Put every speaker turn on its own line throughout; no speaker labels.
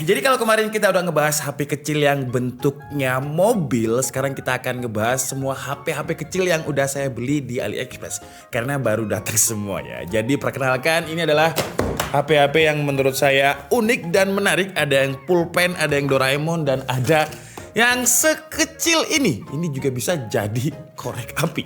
jadi kalau kemarin kita udah ngebahas HP kecil yang bentuknya mobil, sekarang kita akan ngebahas semua HP-HP kecil yang udah saya beli di AliExpress. Karena baru datang semuanya. Jadi perkenalkan, ini adalah HP-HP yang menurut saya unik dan menarik. Ada yang pulpen, ada yang Doraemon, dan ada yang sekecil ini. Ini juga bisa jadi korek api.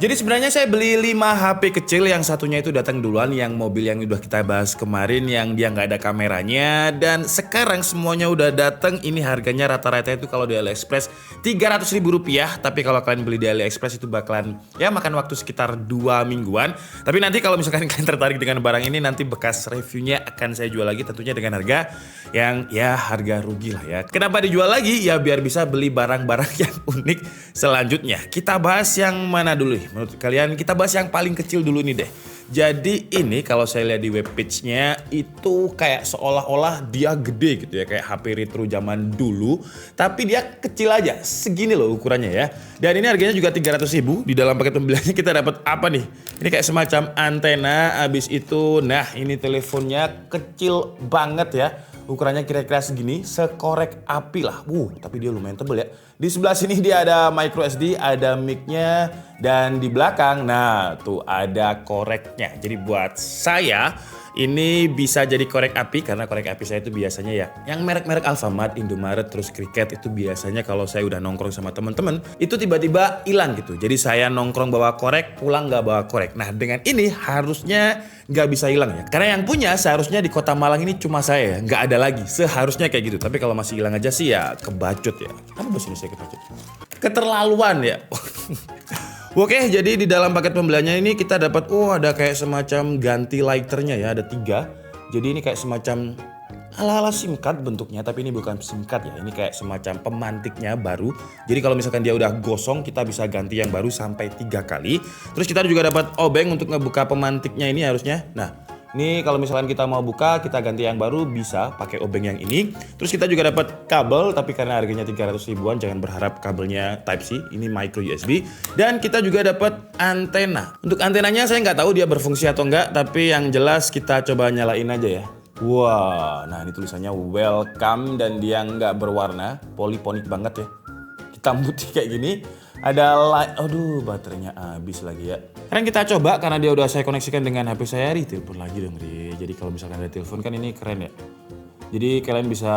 Jadi sebenarnya saya beli 5 HP kecil, yang satunya itu datang duluan, yang mobil yang udah kita bahas kemarin, yang dia nggak ada kameranya, dan sekarang semuanya udah datang. Ini harganya rata-rata itu kalau di AliExpress Rp300.000, tapi kalau kalian beli di AliExpress itu bakalan ya makan waktu sekitar 2 mingguan. Tapi nanti kalau misalkan kalian tertarik dengan barang ini, nanti bekas reviewnya akan saya jual lagi, tentunya dengan harga yang ya harga rugi lah ya. Kenapa dijual lagi? Ya biar bisa beli barang-barang yang unik selanjutnya. Kita bahas yang mana dulu nih? Menurut kalian kita bahas yang paling kecil dulu nih deh. Jadi ini kalau saya lihat di webpage-nya itu kayak seolah-olah dia gede gitu ya, kayak HP retro zaman dulu, tapi dia kecil aja, segini loh ukurannya ya. Dan ini harganya juga Rp300.000. Di dalam paket pembeliannya kita dapat apa nih? Ini kayak semacam antena, habis itu nah ini teleponnya kecil banget ya. Ukurannya kira-kira segini, sekorek api lah. Tapi dia lumayan tebel ya. Di sebelah sini dia ada micro SD, ada mic-nya, dan di belakang, nah tuh ada koreknya. Jadi buat saya, ini bisa jadi korek api, karena korek api saya itu biasanya ya yang merek-merek Alfamart, Indomaret, terus Cricket, itu biasanya kalau saya udah nongkrong sama temen-temen, itu tiba-tiba hilang gitu. Jadi saya nongkrong bawa korek, pulang nggak bawa korek. Nah dengan ini harusnya nggak bisa hilang ya. Karena yang punya seharusnya di Kota Malang ini cuma saya ya, nggak ada lagi. Seharusnya kayak gitu. Tapi kalau masih hilang aja sih ya kebacut ya. Apa bahasa Indonesia kebacut? Keterlaluan ya. Oke, jadi di dalam paket pembeliannya ini kita dapat ada kayak semacam ganti lighternya ya, ada 3. Jadi ini kayak semacam ala-ala SIM card bentuknya, tapi ini bukan SIM card ya. Ini kayak semacam pemantiknya baru. Jadi kalau misalkan dia udah gosong, kita bisa ganti yang baru sampai 3 kali. Terus kita juga dapat obeng untuk ngebuka pemantiknya ini harusnya. Nah, ini kalau misalkan kita mau buka, kita ganti yang baru bisa pakai obeng yang ini. Terus kita juga dapat kabel, tapi karena harganya 300.000-an, jangan berharap kabelnya Type C. Ini micro USB. Dan kita juga dapat antena. Untuk antenanya saya nggak tahu dia berfungsi atau enggak, tapi yang jelas kita coba nyalain aja ya. Wah, nah ini tulisannya welcome dan dia nggak berwarna, poliponik banget ya. Hitam putih kayak gini. Ada light, aduh baterainya habis lagi ya. Sekarang kita coba, karena dia udah saya koneksikan dengan HP saya, telepon lagi dong Ri. Jadi kalau misalkan ada telepon kan ini keren ya. Jadi kalian bisa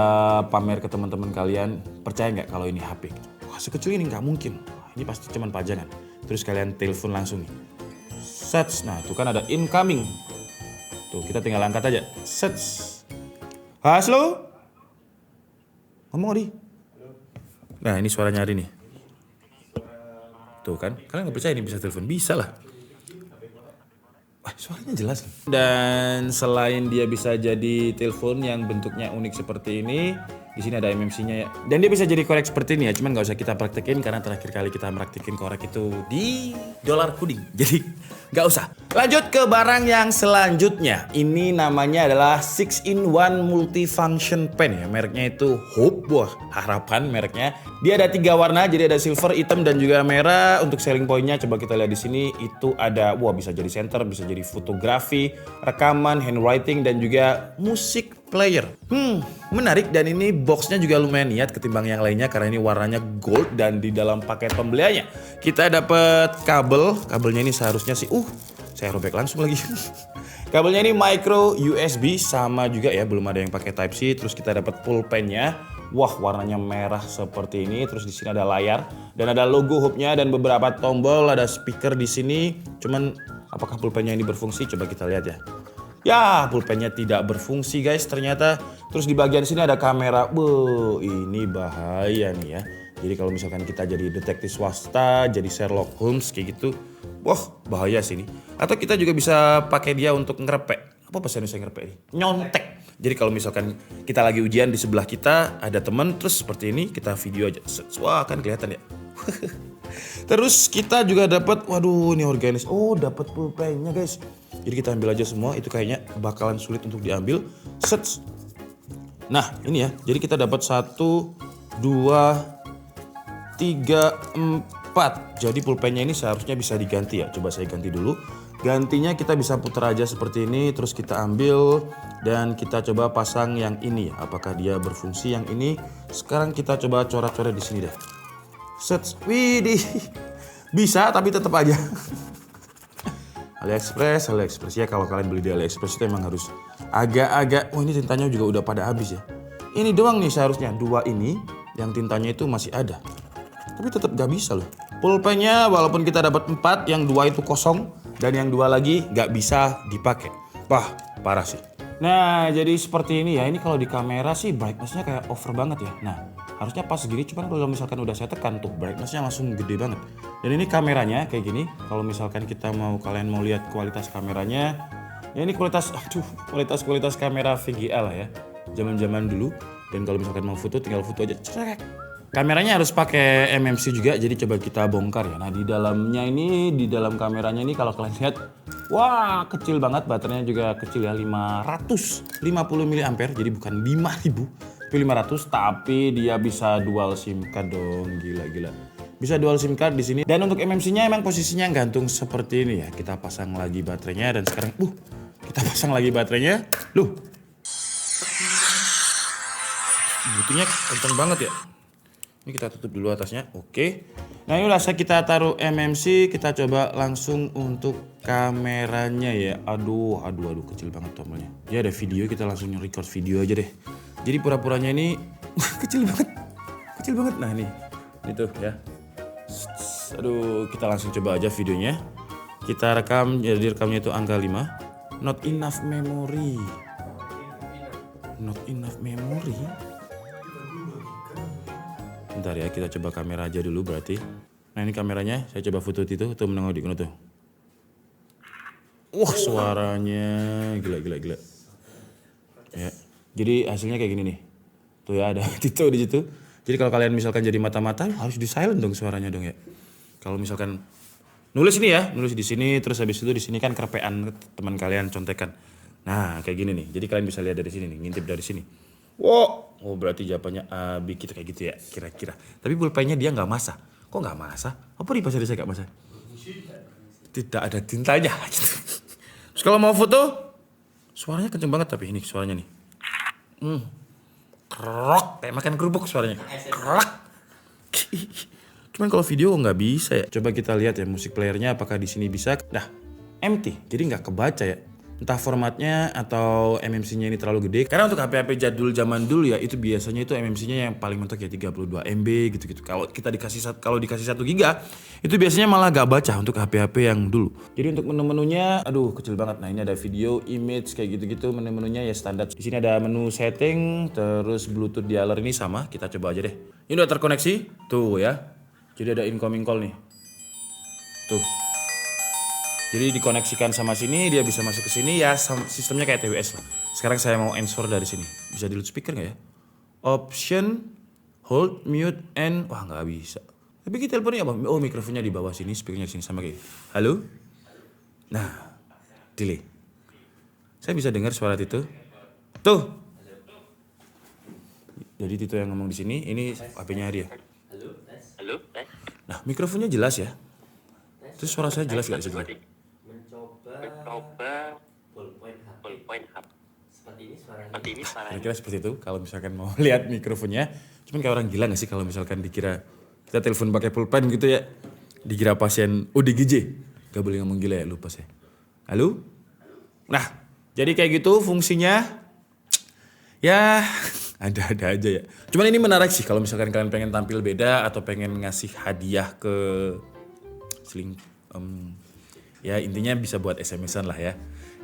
pamer ke teman-teman kalian, percaya nggak kalau ini HP? Wah sekecil ini nggak mungkin, ini pasti cuman pajangan. Terus kalian telepon langsung nih. Search, nah itu kan ada incoming. Tuh kita tinggal angkat aja. Search. Halo? Ngomong Ri. Nah ini suaranya Ri nih. Tuh kan, kalian nggak percaya ini bisa telepon? Bisa lah. Wah, suaranya jelas. Dan selain dia bisa jadi telepon yang bentuknya unik seperti ini, di sini ada MMC-nya ya. Dan dia bisa jadi korek seperti ini ya, cuman nggak usah kita praktekin karena terakhir kali kita praktekin korek itu di Dolar Puding. Jadi nggak usah. Lanjut ke barang yang selanjutnya. Ini namanya adalah 6-in-1 multifunction pen ya. Mereknya itu Hope. Wah, harapan mereknya. Dia ada 3 warna, jadi ada silver, hitam, dan juga merah. Untuk selling point-nya coba kita lihat di sini. Itu ada, bisa jadi center, bisa jadi fotografi, rekaman, handwriting, dan juga musik player. Menarik, dan ini boxnya juga lumayan niat ketimbang yang lainnya karena ini warnanya gold. Dan di dalam paket pembeliannya kita dapat kabel. Kabelnya ini seharusnya sih saya robek langsung lagi. Kabelnya ini micro USB sama juga ya, belum ada yang pakai Type C. Terus kita dapat pulpennya. Wah, warnanya merah seperti ini. Terus di sini ada layar dan ada logo Hope-nya dan beberapa tombol, ada speaker di sini. Cuman apakah pulpennya ini berfungsi? Coba kita lihat ya. Ya, pulpennya tidak berfungsi guys ternyata. Terus di bagian sini ada kamera. Ini bahaya nih ya. Jadi kalau misalkan kita jadi detektif swasta, jadi Sherlock Holmes kayak gitu, wah bahaya sih ini. Atau kita juga bisa pakai dia untuk ngerepek. Apa bahasa Indonesia ngerepek ini? Nyontek. Jadi kalau misalkan kita lagi ujian, di sebelah kita ada teman, terus seperti ini kita video aja. Wah kan kelihatan ya. Terus kita juga dapat, ini organis. Dapat pulpennya guys. Jadi kita ambil aja semua, itu kayaknya bakalan sulit untuk diambil. Nah ini ya, jadi kita dapat 1, 2, 3, 4. Jadi pulpennya ini seharusnya bisa diganti ya. Coba saya ganti dulu. Gantinya kita bisa putar aja seperti ini, terus kita ambil dan kita coba pasang yang ini ya. Apakah dia berfungsi yang ini? Sekarang kita coba coret-coret di sini deh. Set, widih. Bisa tapi tetap aja. AliExpress ya, kalau kalian beli di AliExpress itu emang harus agak-agak, oh ini tintanya juga udah pada habis ya. Ini doang nih seharusnya, 2 ini yang tintanya itu masih ada. Tapi tetap gak bisa loh. Pulpennya walaupun kita dapat 4, yang 2 itu kosong dan yang 2 lagi gak bisa dipakai. Wah, parah sih. Nah, jadi seperti ini ya. Ini kalau di kamera sih brightness-nya kayak over banget ya. Nah, harusnya pas segini, cuman kalau misalkan udah saya tekan tuh brightness-nya langsung gede banget. Dan ini kameranya kayak gini. Kalau misalkan kalian mau lihat kualitas kameranya, ya ini kualitas kamera VGA lah ya. Zaman-zaman dulu. Dan kalau misalkan mau foto, tinggal foto aja. Cerek. Kameranya harus pakai MMC juga, jadi coba kita bongkar ya. Nah, di dalam kameranya ini kalau kalian lihat, wah kecil banget, baterainya juga kecil ya, 550 mAh, jadi bukan 5000, tapi 500, tapi dia bisa dual SIM card dong, gila. Bisa dual SIM card di sini. Dan untuk MMC-nya emang posisinya gantung seperti ini ya. Kita pasang lagi baterainya dan sekarang, kita pasang lagi baterainya, butuhnya kenceng banget ya. Ini kita tutup dulu atasnya, oke. Nah ini udah kita taruh MMC, kita coba langsung untuk kameranya ya. Aduh, kecil banget tombolnya. Ya ada video, kita langsung record video aja deh. Jadi pura-puranya ini kecil banget. Nah ini tuh ya. Aduh, kita langsung coba aja videonya. Kita rekam, jadi rekamnya itu angka 5. Not enough memory. Bentar ya, kita coba kamera aja dulu berarti. Nah ini kameranya, saya coba foto itu tuh menengok di tuh. Wah suaranya gila. Ya, jadi hasilnya kayak gini nih. Tuh ya ada Tito di situ. Jadi kalau kalian misalkan jadi mata-mata harus di silent dong suaranya dong ya. Kalau misalkan nulis di sini, terus habis itu di sini kan kerpean teman kalian contekan. Nah kayak gini nih. Jadi kalian bisa lihat dari sini nih, ngintip dari sini. Wow, berarti jawabannya AB kita kayak gitu ya, kira-kira. Tapi pulpennya dia nggak masak. Kok nggak masak? Apa di pasar saya nggak masak? Tidak ada tintanya gitu. Terus kalau mau foto, suaranya kenceng banget tapi ini suaranya nih. Krok, kayak makan kerupuk suaranya. Krok. Cuman kalau video nggak bisa ya. Coba kita lihat ya musik playernya apakah di sini bisa. Nah, empty, jadi nggak kebaca ya. Entah formatnya atau MMC-nya ini terlalu gede. Karena untuk HP-HP jadul zaman dulu ya, itu biasanya itu MMC-nya yang paling mentok ya 32 MB gitu-gitu. Kalau dikasih 1 GB, itu biasanya malah gak baca untuk HP-HP yang dulu. Jadi untuk menu-menunya, kecil banget. Nah ini ada video, image kayak gitu-gitu. Menu-menunya ya standar. Di sini ada menu setting, terus Bluetooth dialer ini sama. Kita coba aja deh. Ini udah terkoneksi, tuh ya. Jadi ada incoming call nih. Tuh. Jadi dikoneksikan sama sini, dia bisa masuk ke sini ya, sistemnya kayak TWS lah. Sekarang saya mau answer dari sini. Bisa di loudspeaker nggak ya? Option, hold, mute, and wah nggak bisa. Tapi kita teleponnya apa? Oh mikrofonnya di bawah sini, speakernya di sini sama kayak. Halo? Nah, delay. Saya bisa dengar suara Tito. Tuh. Jadi Tito yang ngomong di sini, ini HP-nya dia.
Halo.
Nah mikrofonnya jelas ya. Terus suara saya jelas nggak sih?
Mencoba ballpoint hub. Seperti ini suaranya.
Kira-kira seperti itu kalau misalkan mau lihat mikrofonnya. Cuman kayak orang gila gak sih kalau misalkan dikira kita telepon pakai pulpen gitu ya. Dikira pasien ODGJ. Gak boleh ngomong gila ya, lupa saya. Halo? Nah, jadi kayak gitu fungsinya. Ya, ada-ada aja ya. Cuman ini menarik sih kalau misalkan kalian pengen tampil beda atau pengen ngasih hadiah ke ya intinya bisa buat SMS-an lah ya.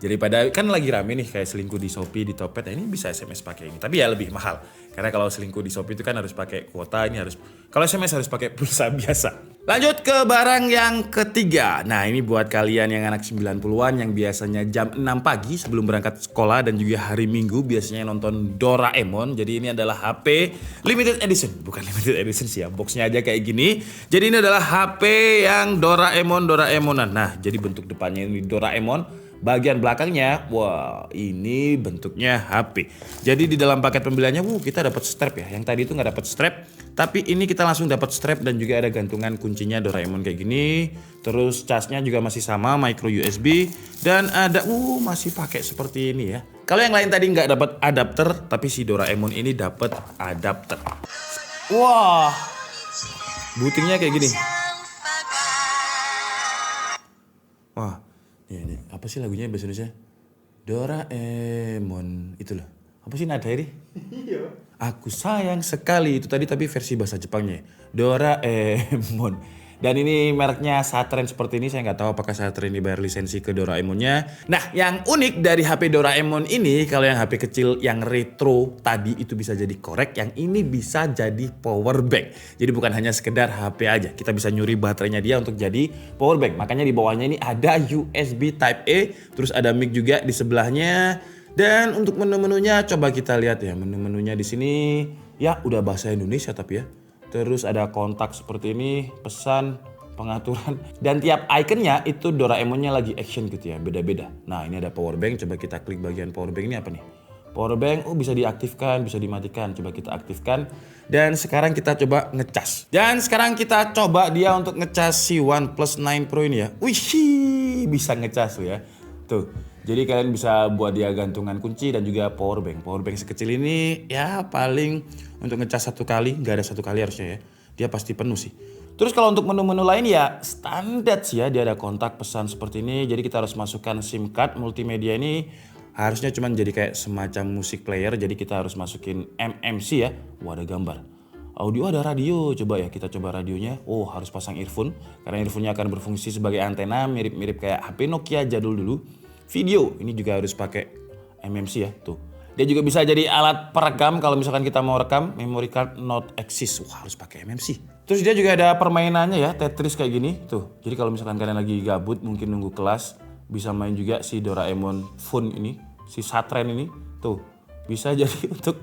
Jadi pada kan lagi rame nih kayak selingkuh di Shopee, di Topet, ini bisa SMS pakai ini. Tapi ya lebih mahal. Karena kalau selingkuh di Shopee itu kan harus pakai kuota, ini harus kalau SMS harus pakai pulsa biasa. Lanjut ke barang yang ketiga. Nah, ini buat kalian yang anak 90-an yang biasanya jam 6 pagi sebelum berangkat sekolah dan juga hari Minggu biasanya nonton Doraemon. Jadi ini adalah HP limited edition. Bukan limited edition sih ya, boxnya aja kayak gini. Jadi ini adalah HP yang Doraemonan. Nah, jadi bentuk depannya ini Doraemon. Bagian belakangnya, wah ini bentuknya HP. Jadi di dalam paket pembeliannya, kita dapat strap ya. Yang tadi itu nggak dapat strap, tapi ini kita langsung dapat strap dan juga ada gantungan kuncinya Doraemon kayak gini. Terus casnya juga masih sama, micro USB dan ada, masih pakai seperti ini ya. Kalau yang lain tadi nggak dapat adapter, tapi si Doraemon ini dapat adapter. Wah, butingnya kayak gini. Wah. Ini apa sih lagunya bahasa Indonesia? Doraemon itu loh. Apa sih nada ini? Aku sayang sekali itu tadi tapi versi bahasa Jepangnya. Doraemon. Dan ini mereknya Satren seperti ini. Saya nggak tahu apakah Satren ini bayar lisensi ke Doraemonnya. Nah, yang unik dari HP Doraemon ini, kalau yang HP kecil yang retro tadi itu bisa jadi korek, yang ini bisa jadi power bank. Jadi bukan hanya sekedar HP aja. Kita bisa nyuri baterainya dia untuk jadi power bank. Makanya di bawahnya ini ada USB Type A, terus ada mic juga di sebelahnya. Dan untuk menu-menunya coba kita lihat ya. Menu-menunya di sini ya udah bahasa Indonesia tapi ya. Terus ada kontak seperti ini, pesan, pengaturan. Dan tiap ikonnya itu Doraemonnya lagi action gitu ya, beda-beda. Nah ini ada power bank, coba kita klik bagian power bank ini apa nih? Power bank, bisa diaktifkan, bisa dimatikan. Coba kita aktifkan. Dan sekarang kita coba ngecas. Dan sekarang kita coba dia untuk ngecas si OnePlus 9 Pro ini ya. Wih, bisa ngecas tuh ya. Tuh. Jadi kalian bisa buat dia gantungan kunci dan juga power bank. Power bank sekecil ini ya paling untuk ngecas 1 kali, nggak ada 1 kali harusnya ya. Dia pasti penuh sih. Terus kalau untuk menu-menu lain ya standar sih ya. Dia ada kontak, pesan seperti ini. Jadi kita harus masukkan SIM card. Multimedia ini harusnya cuma jadi kayak semacam musik player. Jadi kita harus masukin MMC ya. Wah ada gambar. Audio ada radio, coba ya kita coba radionya. Harus pasang earphone. Karena earphone-nya akan berfungsi sebagai antena mirip-mirip kayak HP Nokia jadul dulu. Video ini juga harus pakai MMC ya tuh. Dia juga bisa jadi alat perekam kalau misalkan kita mau rekam. Memory card not exist. Wah harus pakai MMC. Terus dia juga ada permainannya ya, Tetris kayak gini tuh. Jadi kalau misalkan kalian lagi gabut mungkin nunggu kelas, bisa main juga si Doraemon Phone ini, si Satren ini tuh. Bisa jadi untuk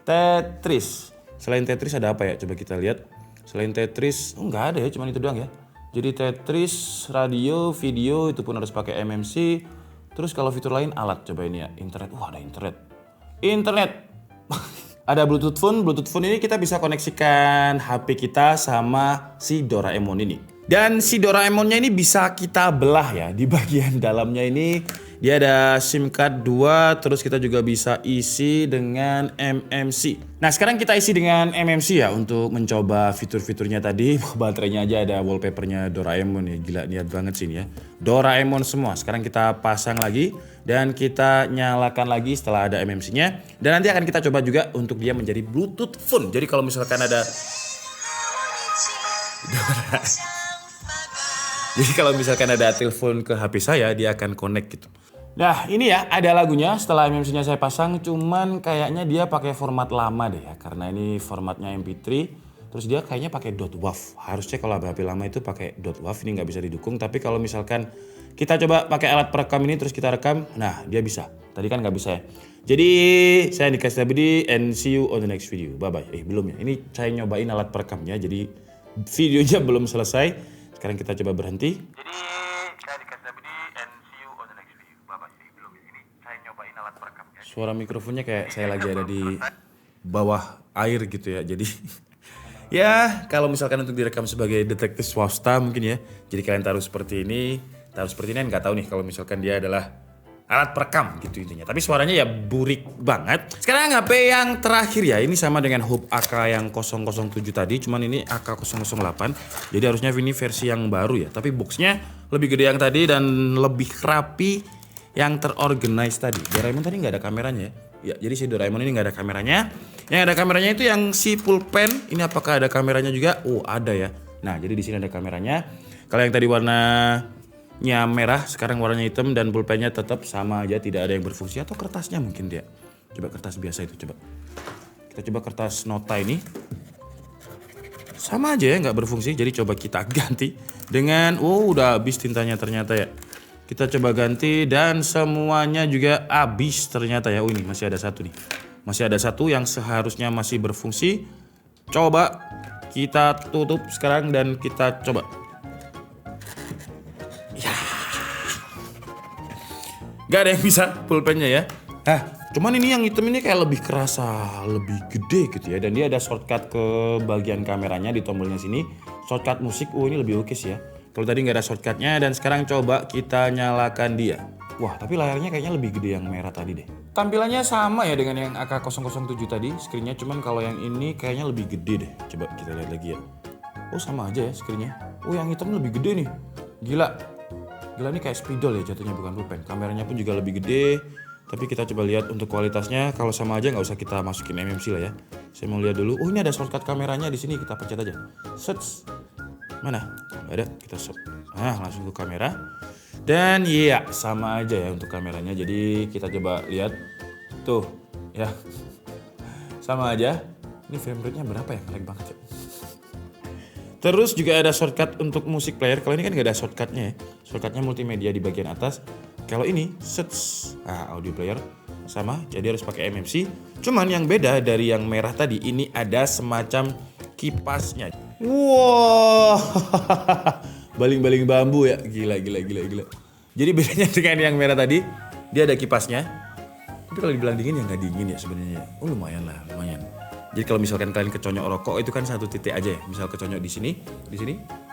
Tetris. Selain Tetris ada apa ya? Coba kita lihat. Selain Tetris, nggak ada ya, cuma itu doang ya. Jadi Tetris, radio, video itu pun harus pakai MMC. Terus kalau fitur lain alat, coba ini ya, internet. Ada internet. Ada Bluetooth phone. Bluetooth phone ini kita bisa koneksikan HP kita sama si Doraemon ini. Dan si Doraemonnya ini bisa kita belah ya. Di bagian dalamnya ini dia ada SIM card 2. Terus kita juga bisa isi dengan MMC. Nah sekarang kita isi dengan MMC ya. Untuk mencoba fitur-fiturnya tadi. Baterainya aja ada wallpapernya Doraemon ya. Gila niat banget sih ini ya. Doraemon semua. Sekarang kita pasang lagi. Dan kita nyalakan lagi setelah ada MMC-nya. Dan nanti akan kita coba juga untuk dia menjadi Bluetooth phone. Jadi kalau misalkan ada... Jadi kalau misalkan ada telepon ke HP saya, dia akan connect gitu. Nah ini ya ada lagunya setelah MMC-nya saya pasang. Cuman kayaknya dia pakai format lama deh ya. Karena ini formatnya MP3. Terus dia kayaknya pakai .wav. Harusnya kalau HP lama itu pakai .wav, ini nggak bisa didukung. Tapi kalau misalkan kita coba pakai alat perekam ini terus kita rekam, nah dia bisa. Tadi kan nggak bisa ya. Jadi saya Nika Setiabudi and see you on the next video. Bye bye. Belum ya. Ini saya nyobain alat perekamnya. Jadi videonya belum selesai. Sekarang kita coba berhenti. Jadi saya Nika Setiabudi and see you on the next video. Bye bye. Belum ya. Ini saya nyobain alat perekamnya. Suara mikrofonnya kayak saya lagi ada di bawah air gitu ya. Jadi ya kalau misalkan untuk direkam sebagai detektif swasta mungkin ya. Jadi kalian taruh seperti ini. Taruh seperti ini nggak tahu nih kalau misalkan dia adalah alat perekam gitu intinya. Tapi suaranya ya burik banget. Sekarang HP yang terakhir ya. Ini sama dengan Hub AK yang 007 tadi. Cuman ini AK 008. Jadi harusnya ini versi yang baru ya. Tapi boxnya lebih gede yang tadi dan lebih rapi yang terorganize tadi. Doraemon tadi nggak ada kameranya ya. Ya, jadi si Doraemon ini nggak ada kameranya. Yang ada kameranya itu yang si pulpen. Ini apakah ada kameranya juga? Ada ya. Nah, jadi di sini ada kameranya. Kalau yang tadi warnanya merah, sekarang warnanya hitam dan pulpennya tetap sama aja, tidak ada yang berfungsi. Atau kertasnya mungkin dia. Coba kertas biasa itu coba. Kita coba kertas nota ini. Sama aja ya nggak berfungsi. Jadi coba kita ganti dengan udah habis tintanya ternyata ya. Kita coba ganti dan semuanya juga habis ternyata ya. Ini masih ada satu nih. Masih ada satu yang seharusnya masih berfungsi. Coba kita tutup sekarang dan kita coba. Ya. Gak ada yang bisa pulpennya ya. Cuman ini yang hitam ini kayak lebih kerasa, lebih gede gitu ya. Dan dia ada shortcut ke bagian kameranya di tombolnya sini. Shortcut musik, ini lebih oke sih ya. Kalau tadi nggak ada shortcutnya dan sekarang coba kita nyalakan dia. Wah, tapi layarnya kayaknya lebih gede yang merah tadi deh. Tampilannya sama ya dengan yang AK007 tadi screennya, cuman kalau yang ini kayaknya lebih gede deh. Coba kita lihat lagi ya. Oh sama aja ya screennya. Oh yang hitam lebih gede nih. Gila ini kayak spidol ya jatuhnya, bukan pulpen. Kameranya pun juga lebih gede. Tapi kita coba lihat untuk kualitasnya, kalau sama aja nggak usah kita masukin MMC lah ya. Saya mau lihat dulu. Oh ini ada shortcut kameranya di sini, kita pencet aja. Search. Mana? Gak ada, kita shot. Langsung ke kamera. Dan iya sama aja ya untuk kameranya. Jadi kita coba lihat. Tuh ya. Sama aja. Ini frame rate-nya berapa ya? Lag banget ya. Terus juga ada shortcut untuk musik player. Kalau ini kan gak ada shortcutnya ya. Shortcutnya multimedia di bagian atas. Kalau ini search. Audio player sama. Jadi harus pakai MMC. Cuman yang beda dari yang merah tadi, ini ada semacam kipasnya. Wow. Baling-baling bambu ya. Gila. Jadi bedanya dengan yang merah tadi, dia ada kipasnya. Tapi kalau dibilang dingin ya nggak dingin ya sebenarnya. Oh lumayan. Jadi kalau misalkan kalian keconyok rokok itu kan satu titik aja ya. Misal keconyok di sini,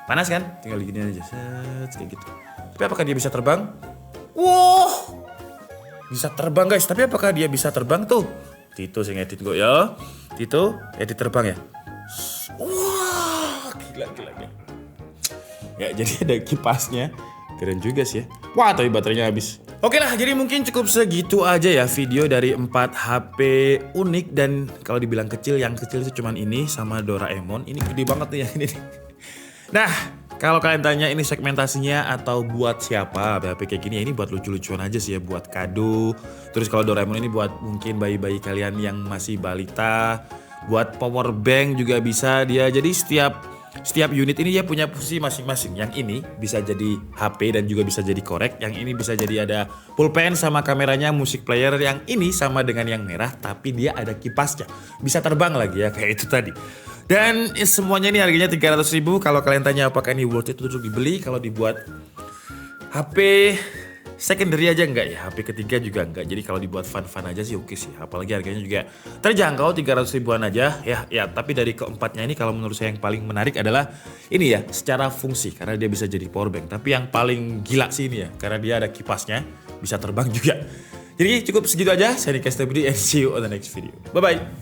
panas kan? Tinggal gini aja, set kayak gitu. Tapi apakah dia bisa terbang? Wow, bisa terbang guys. Tapi apakah dia bisa terbang tuh? Tito sing edit kok ya. Tito edit terbang ya. Wah, gila. Ya jadi ada kipasnya. Keren juga sih ya. Wah, tapi baterainya habis. Oke lah, jadi mungkin cukup segitu aja ya video dari 4 HP unik. Dan kalau dibilang kecil, yang kecil itu cuman ini sama Doraemon. Ini gede banget nih yang ini. Nah, kalau kalian tanya ini segmentasinya atau buat siapa HP kayak gini, ya ini buat lucu-lucuan aja sih ya, buat kado. Terus kalau Doraemon ini buat mungkin bayi-bayi kalian yang masih balita. Buat power bank juga bisa dia. Jadi setiap unit ini dia punya fungsi masing-masing. Yang ini bisa jadi HP dan juga bisa jadi korek. Yang ini bisa jadi ada pulpen sama kameranya, musik player. Yang ini sama dengan yang merah tapi dia ada kipasnya. Bisa terbang lagi ya kayak itu tadi. Dan semuanya ini harganya 300.000. Kalau kalian tanya apakah ini worth it untuk dibeli, kalau dibuat HP secondary aja enggak ya, HP ketiga juga enggak. Jadi kalau dibuat fun-fun aja sih oke sih. Apalagi harganya juga terjangkau 300 ribuan aja ya. Tapi dari keempatnya ini kalau menurut saya yang paling menarik adalah ini ya, secara fungsi karena dia bisa jadi power bank. Tapi yang paling gila sih ini ya, karena dia ada kipasnya, bisa terbang juga. Jadi cukup segitu aja. Saya Nika Stebudi and see you on the next video. Bye bye.